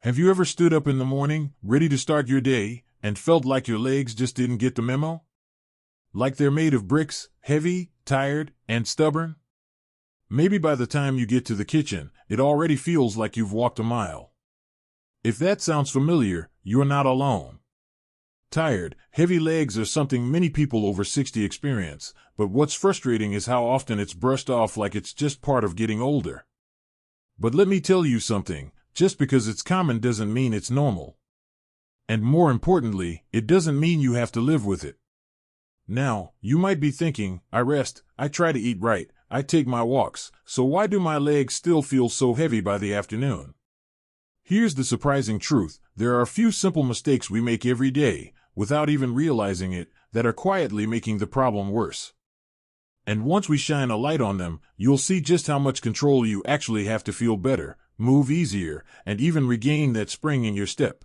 Have you ever stood up in the morning, ready to start your day, and felt like your legs just didn't get the memo? Like they're made of bricks, heavy, tired, and stubborn? Maybe by the time you get to the kitchen, it already feels like you've walked a mile. If that sounds familiar, you're not alone. Tired, heavy legs are something many people over 60 experience, but what's frustrating is how often it's brushed off like it's just part of getting older. But let me tell you something, just because it's common doesn't mean it's normal. And more importantly, it doesn't mean you have to live with it. Now, you might be thinking, I rest, I try to eat right, I take my walks, so why do my legs still feel so heavy by the afternoon? Here's the surprising truth, there are a few simple mistakes we make every day, without even realizing it, that are quietly making the problem worse. And once we shine a light on them, you'll see just how much control you actually have to feel better, move easier, and even regain that spring in your step.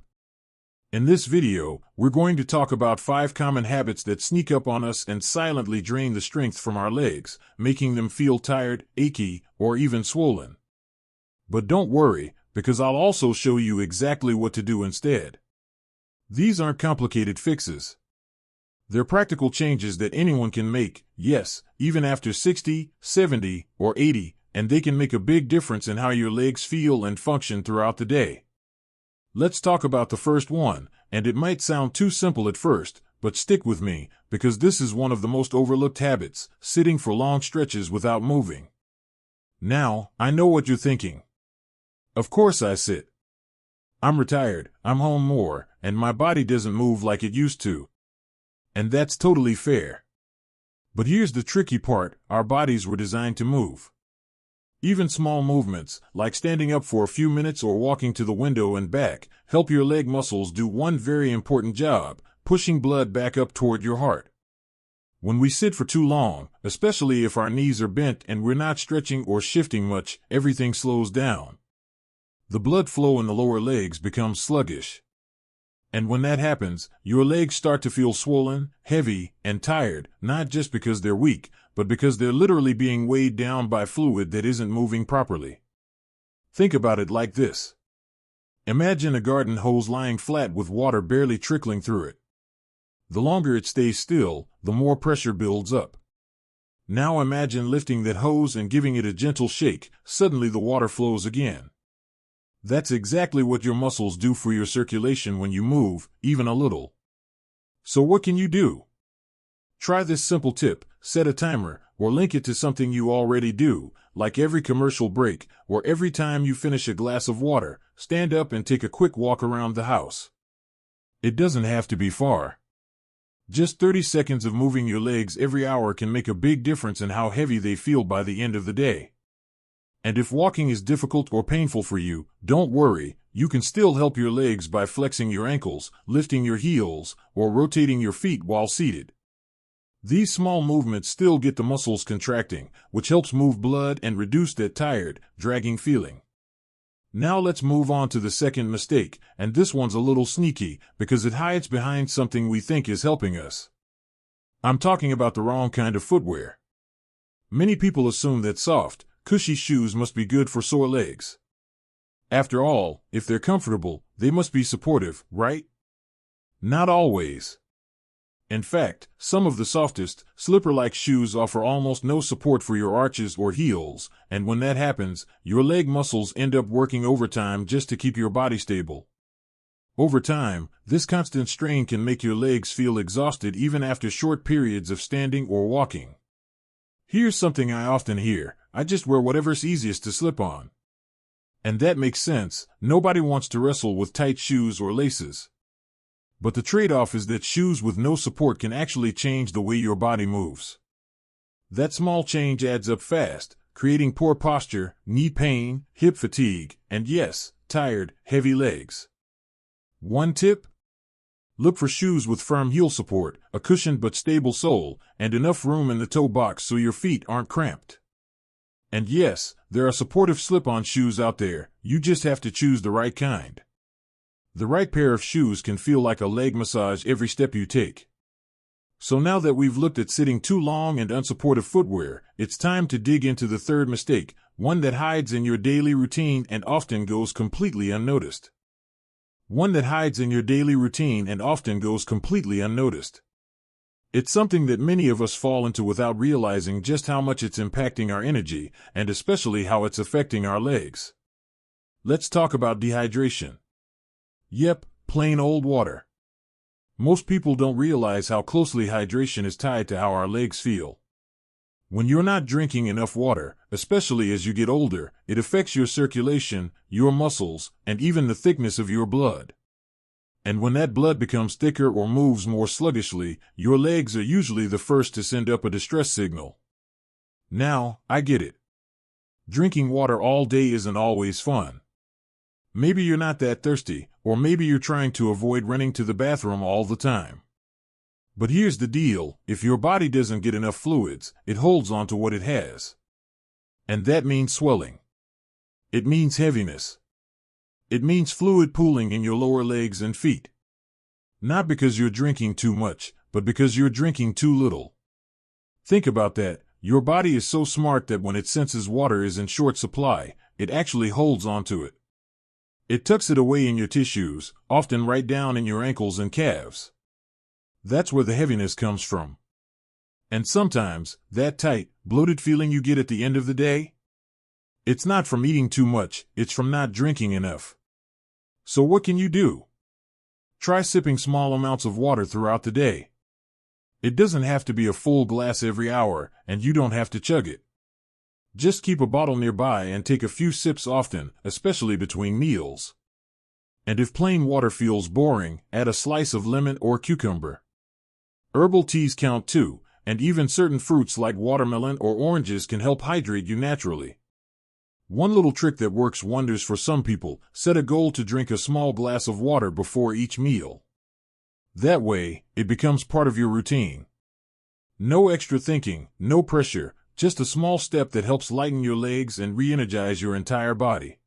In this video, we're going to talk about 5 common habits that sneak up on us and silently drain the strength from our legs, making them feel tired, achy, or even swollen. But don't worry, because I'll also show you exactly what to do instead. These aren't complicated fixes. They're practical changes that anyone can make, yes, even after 60, 70, or 80, and they can make a big difference in how your legs feel and function throughout the day. Let's talk about the first one, and it might sound too simple at first, but stick with me, because this is one of the most overlooked habits, sitting for long stretches without moving. Now, I know what you're thinking. Of course I sit. I'm retired, I'm home more, and my body doesn't move like it used to. And that's totally fair. But here's the tricky part, our bodies were designed to move. Even small movements, like standing up for a few minutes or walking to the window and back, help your leg muscles do one very important job, pushing blood back up toward your heart. When we sit for too long, especially if our knees are bent and we're not stretching or shifting much, everything slows down. The blood flow in the lower legs becomes sluggish. And when that happens, your legs start to feel swollen, heavy, and tired, not just because they're weak, but because they're literally being weighed down by fluid that isn't moving properly. Think about it like this. Imagine a garden hose lying flat with water barely trickling through it. The longer it stays still, the more pressure builds up. Now imagine lifting that hose and giving it a gentle shake, suddenly the water flows again. That's exactly what your muscles do for your circulation when you move, even a little. So what can you do? Try this simple tip, set a timer, or link it to something you already do, like every commercial break, or every time you finish a glass of water, stand up and take a quick walk around the house. It doesn't have to be far. Just 30 seconds of moving your legs every hour can make a big difference in how heavy they feel by the end of the day. And if walking is difficult or painful for you, don't worry, you can still help your legs by flexing your ankles, lifting your heels, or rotating your feet while seated. These small movements still get the muscles contracting, which helps move blood and reduce that tired, dragging feeling. Now let's move on to the second mistake, and this one's a little sneaky, because it hides behind something we think is helping us. I'm talking about the wrong kind of footwear. Many people assume that soft, cushy shoes must be good for sore legs. After all, if they're comfortable, they must be supportive, right? Not always. In fact, some of the softest, slipper-like shoes offer almost no support for your arches or heels, and when that happens, your leg muscles end up working overtime just to keep your body stable. Over time, this constant strain can make your legs feel exhausted even after short periods of standing or walking. Here's something I often hear, I just wear whatever's easiest to slip on. And that makes sense, nobody wants to wrestle with tight shoes or laces. But the trade-off is that shoes with no support can actually change the way your body moves. That small change adds up fast, creating poor posture, knee pain, hip fatigue, and yes, tired, heavy legs. One tip? Look for shoes with firm heel support, a cushioned but stable sole, and enough room in the toe box so your feet aren't cramped. And yes, there are supportive slip-on shoes out there, you just have to choose the right kind. The right pair of shoes can feel like a leg massage every step you take. So now that we've looked at sitting too long and unsupportive footwear, it's time to dig into the third mistake, one that hides in your daily routine and often goes completely unnoticed. One that hides in your daily routine and often goes completely unnoticed. It's something that many of us fall into without realizing just how much it's impacting our energy, and especially how it's affecting our legs. Let's talk about dehydration. Yep, plain old water. Most people don't realize how closely hydration is tied to how our legs feel. When you're not drinking enough water, especially as you get older, it affects your circulation, your muscles, and even the thickness of your blood. And when that blood becomes thicker or moves more sluggishly, your legs are usually the first to send up a distress signal. Now, I get it. Drinking water all day isn't always fun. Maybe you're not that thirsty, or maybe you're trying to avoid running to the bathroom all the time. But here's the deal: if your body doesn't get enough fluids, it holds on to what it has. And that means swelling. It means heaviness. It means fluid pooling in your lower legs and feet. Not because you're drinking too much, but because you're drinking too little. Think about that. Your body is so smart that when it senses water is in short supply, it actually holds on to it. It tucks it away in your tissues, often right down in your ankles and calves. That's where the heaviness comes from. And sometimes, that tight, bloated feeling you get at the end of the day? It's not from eating too much, it's from not drinking enough. So what can you do? Try sipping small amounts of water throughout the day. It doesn't have to be a full glass every hour, and you don't have to chug it. Just keep a bottle nearby and take a few sips often, especially between meals. And if plain water feels boring, add a slice of lemon or cucumber. Herbal teas count too, and even certain fruits like watermelon or oranges can help hydrate you naturally. One little trick that works wonders for some people: set a goal to drink a small glass of water before each meal. That way, it becomes part of your routine. No extra thinking, no pressure, just a small step that helps lighten your legs and re-energize your entire body.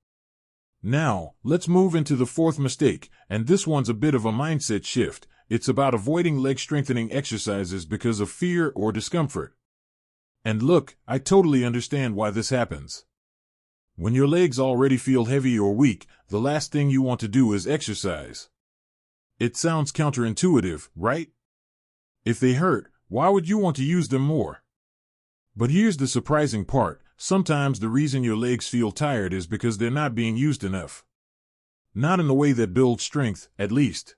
Now, let's move into the fourth mistake, and this one's a bit of a mindset shift. It's about avoiding leg strengthening exercises because of fear or discomfort. And look, I totally understand why this happens. When your legs already feel heavy or weak, the last thing you want to do is exercise. It sounds counterintuitive, right? If they hurt, why would you want to use them more? But here's the surprising part: sometimes the reason your legs feel tired is because they're not being used enough. Not in the way that builds strength, at least.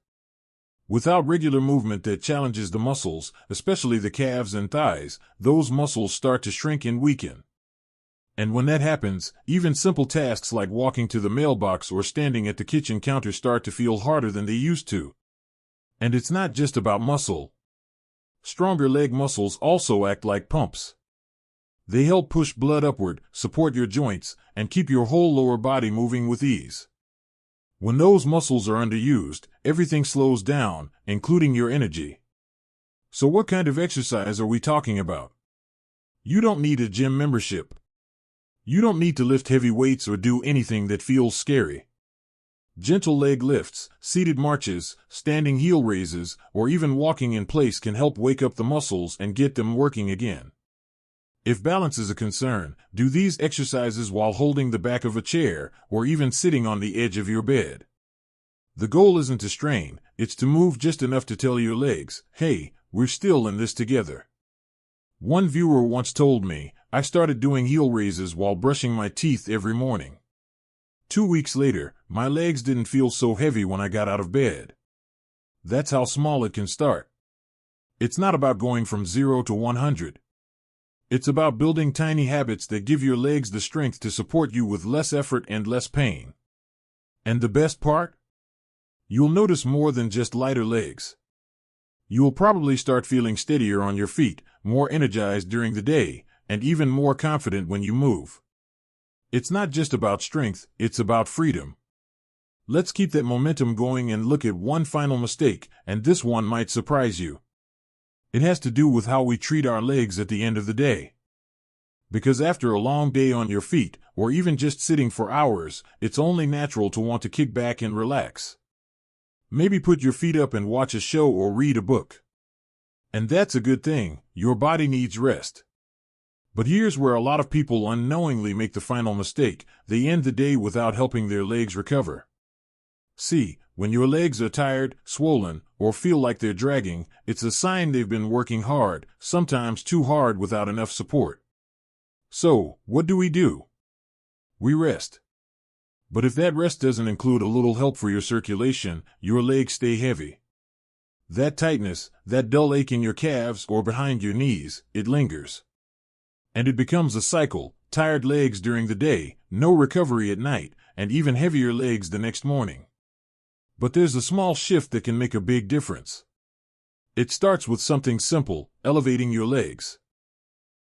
Without regular movement that challenges the muscles, especially the calves and thighs, those muscles start to shrink and weaken. And when that happens, even simple tasks like walking to the mailbox or standing at the kitchen counter start to feel harder than they used to. And it's not just about muscle. Stronger leg muscles also act like pumps. They help push blood upward, support your joints, and keep your whole lower body moving with ease. When those muscles are underused, everything slows down, including your energy. So what kind of exercise are we talking about? You don't need a gym membership. You don't need to lift heavy weights or do anything that feels scary. Gentle leg lifts, seated marches, standing heel raises, or even walking in place can help wake up the muscles and get them working again. If balance is a concern, do these exercises while holding the back of a chair or even sitting on the edge of your bed. The goal isn't to strain, it's to move just enough to tell your legs, hey, we're still in this together. One viewer once told me, I started doing heel raises while brushing my teeth every morning. 2 weeks later, my legs didn't feel so heavy when I got out of bed. That's how small it can start. It's not about going from 0 to 100. It's about building tiny habits that give your legs the strength to support you with less effort and less pain. And the best part? You'll notice more than just lighter legs. You'll probably start feeling steadier on your feet, more energized during the day, and even more confident when you move. It's not just about strength, it's about freedom. Let's keep that momentum going and look at one final mistake, and this one might surprise you. It has to do with how we treat our legs at the end of the day. Because after a long day on your feet, or even just sitting for hours, it's only natural to want to kick back and relax. Maybe put your feet up and watch a show or read a book. And that's a good thing, your body needs rest. But here's where a lot of people unknowingly make the final mistake: they end the day without helping their legs recover. See, when your legs are tired, swollen, or feel like they're dragging, it's a sign they've been working hard, sometimes too hard without enough support. So, what do? We rest. But if that rest doesn't include a little help for your circulation, your legs stay heavy. That tightness, that dull ache in your calves or behind your knees, it lingers. And it becomes a cycle: tired legs during the day, no recovery at night, and even heavier legs the next morning. But there's a small shift that can make a big difference. It starts with something simple: elevating your legs.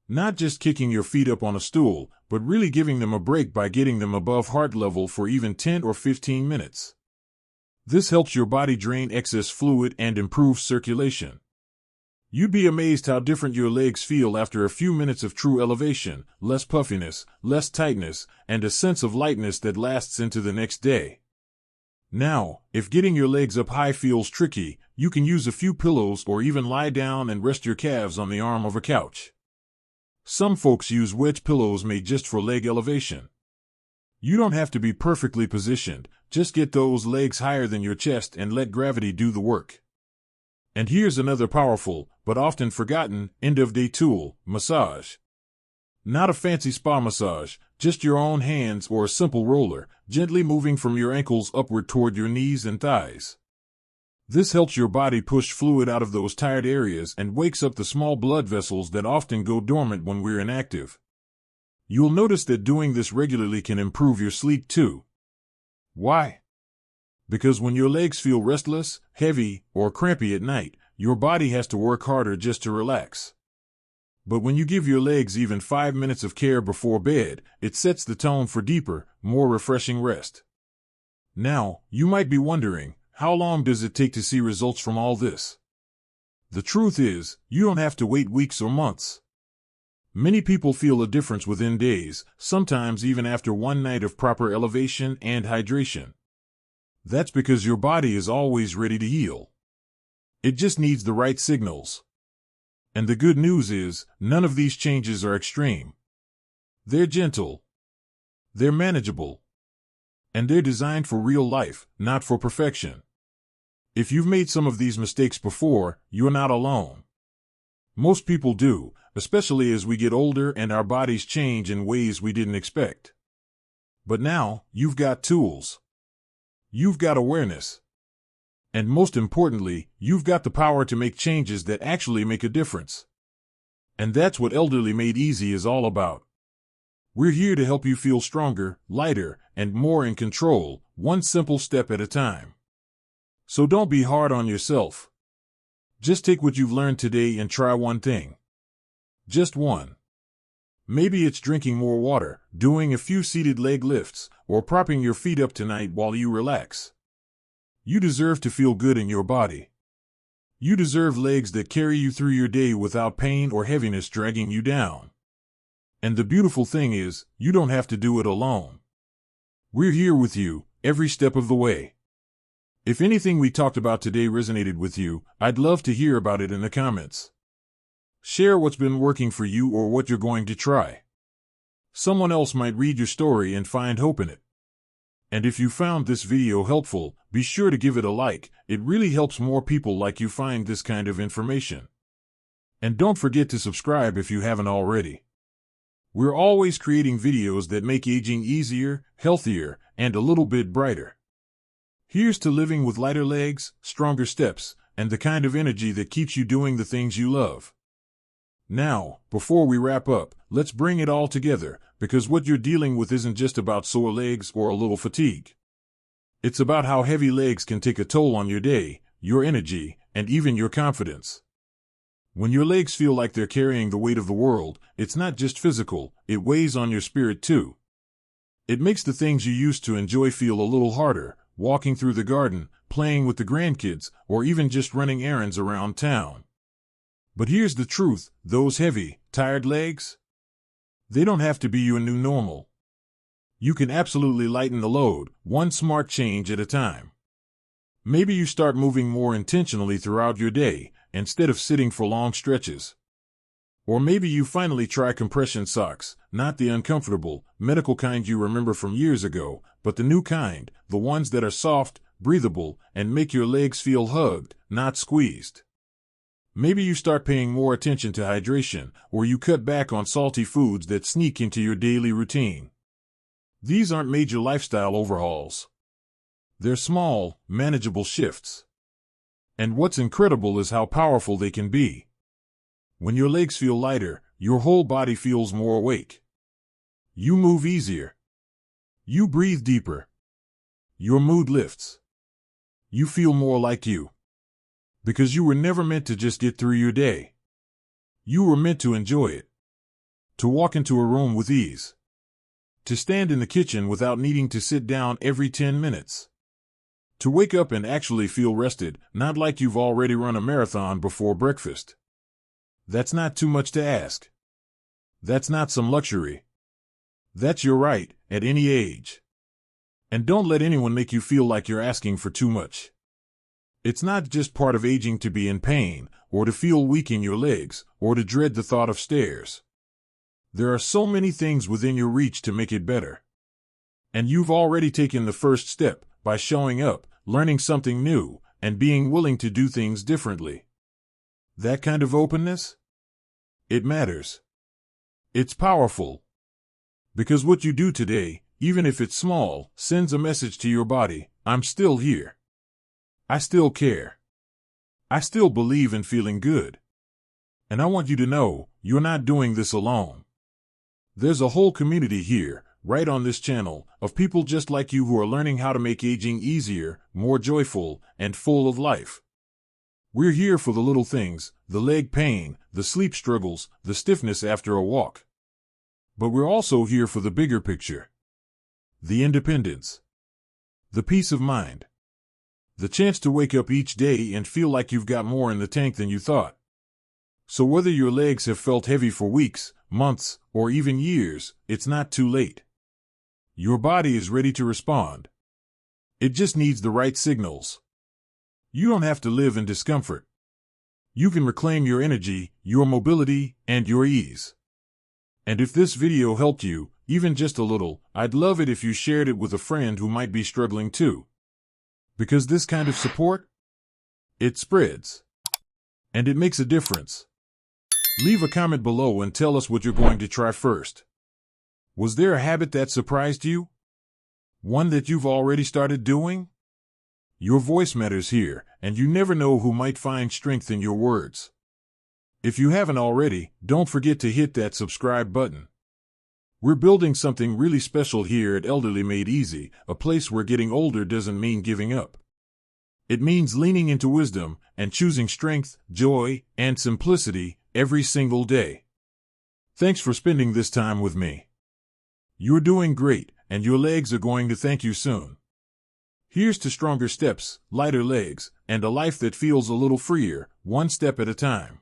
Not just kicking your feet up on a stool, but really giving them a break by getting them above heart level for even 10 or 15 minutes. This helps your body drain excess fluid and improves circulation. You'd be amazed how different your legs feel after a few minutes of true elevation: less puffiness, less tightness, and a sense of lightness that lasts into the next day. Now, if getting your legs up high feels tricky, you can use a few pillows or even lie down and rest your calves on the arm of a couch. Some folks use wedge pillows made just for leg elevation. You don't have to be perfectly positioned, just get those legs higher than your chest and let gravity do the work. And here's another powerful, but often forgotten, end-of-day tool: massage. Not a fancy spa massage, just your own hands or a simple roller, gently moving from your ankles upward toward your knees and thighs. This helps your body push fluid out of those tired areas and wakes up the small blood vessels that often go dormant when we're inactive. You'll notice that doing this regularly can improve your sleep too. Why? Because when your legs feel restless, heavy, or crampy at night, your body has to work harder just to relax. But when you give your legs even 5 minutes of care before bed, it sets the tone for deeper, more refreshing rest. Now, you might be wondering, how long does it take to see results from all this? The truth is, you don't have to wait weeks or months. Many people feel a difference within days, sometimes even after one night of proper elevation and hydration. That's because your body is always ready to heal. It just needs the right signals. And the good news is, none of these changes are extreme. They're gentle. They're manageable. And they're designed for real life, not for perfection. If you've made some of these mistakes before, you're not alone. Most people do, especially as we get older and our bodies change in ways we didn't expect. But now, you've got tools. You've got awareness. And most importantly, you've got the power to make changes that actually make a difference. And that's what Elderly Made Easy is all about. We're here to help you feel stronger, lighter, and more in control, one simple step at a time. So don't be hard on yourself. Just take what you've learned today and try one thing. Just one. Maybe it's drinking more water, doing a few seated leg lifts, or propping your feet up tonight while you relax. You deserve to feel good in your body. You deserve legs that carry you through your day without pain or heaviness dragging you down. And the beautiful thing is, you don't have to do it alone. We're here with you, every step of the way. If anything we talked about today resonated with you, I'd love to hear about it in the comments. Share what's been working for you or what you're going to try. Someone else might read your story and find hope in it. And if you found this video helpful, be sure to give it a like. It really helps more people like you find this kind of information. And don't forget to subscribe if you haven't already. We're always creating videos that make aging easier, healthier, and a little bit brighter. Here's to living with lighter legs, stronger steps, and the kind of energy that keeps you doing the things you love. Now, before we wrap up, let's bring it all together, because what you're dealing with isn't just about sore legs or a little fatigue. It's about how heavy legs can take a toll on your day, your energy, and even your confidence. When your legs feel like they're carrying the weight of the world, it's not just physical, it weighs on your spirit too. It makes the things you used to enjoy feel a little harder: walking through the garden, playing with the grandkids, or even just running errands around town. But here's the truth: those heavy, tired legs? They don't have to be your new normal. You can absolutely lighten the load, one smart change at a time. Maybe you start moving more intentionally throughout your day, instead of sitting for long stretches. Or maybe you finally try compression socks, not the uncomfortable, medical kind you remember from years ago, but the new kind, the ones that are soft, breathable, and make your legs feel hugged, not squeezed. Maybe you start paying more attention to hydration, or you cut back on salty foods that sneak into your daily routine. These aren't major lifestyle overhauls. They're small, manageable shifts. And what's incredible is how powerful they can be. When your legs feel lighter, your whole body feels more awake. You move easier. You breathe deeper. Your mood lifts. You feel more like you. Because you were never meant to just get through your day. You were meant to enjoy it. To walk into a room with ease. To stand in the kitchen without needing to sit down every 10 minutes. To wake up and actually feel rested, not like you've already run a marathon before breakfast. That's not too much to ask. That's not some luxury. That's your right, at any age. And don't let anyone make you feel like you're asking for too much. It's not just part of aging to be in pain, or to feel weak in your legs, or to dread the thought of stairs. There are so many things within your reach to make it better. And you've already taken the first step by showing up, learning something new, and being willing to do things differently. That kind of openness? It matters. It's powerful. Because what you do today, even if it's small, sends a message to your body: I'm still here. I still care. I still believe in feeling good. And I want you to know, you're not doing this alone. There's a whole community here, right on this channel, of people just like you who are learning how to make aging easier, more joyful, and full of life. We're here for the little things, the leg pain, the sleep struggles, the stiffness after a walk. But we're also here for the bigger picture. The independence. The peace of mind. The chance to wake up each day and feel like you've got more in the tank than you thought. So whether your legs have felt heavy for weeks, months, or even years, it's not too late. Your body is ready to respond. It just needs the right signals. You don't have to live in discomfort. You can reclaim your energy, your mobility, and your ease. And if this video helped you, even just a little, I'd love it if you shared it with a friend who might be struggling too. Because this kind of support, it spreads. And it makes a difference. Leave a comment below and tell us what you're going to try first. Was there a habit that surprised you? One that you've already started doing? Your voice matters here, and you never know who might find strength in your words. If you haven't already, don't forget to hit that subscribe button. We're building something really special here at Elderly Made Easy, a place where getting older doesn't mean giving up. It means leaning into wisdom and choosing strength, joy, and simplicity every single day. Thanks for spending this time with me. You're doing great, and your legs are going to thank you soon. Here's to stronger steps, lighter legs, and a life that feels a little freer, one step at a time.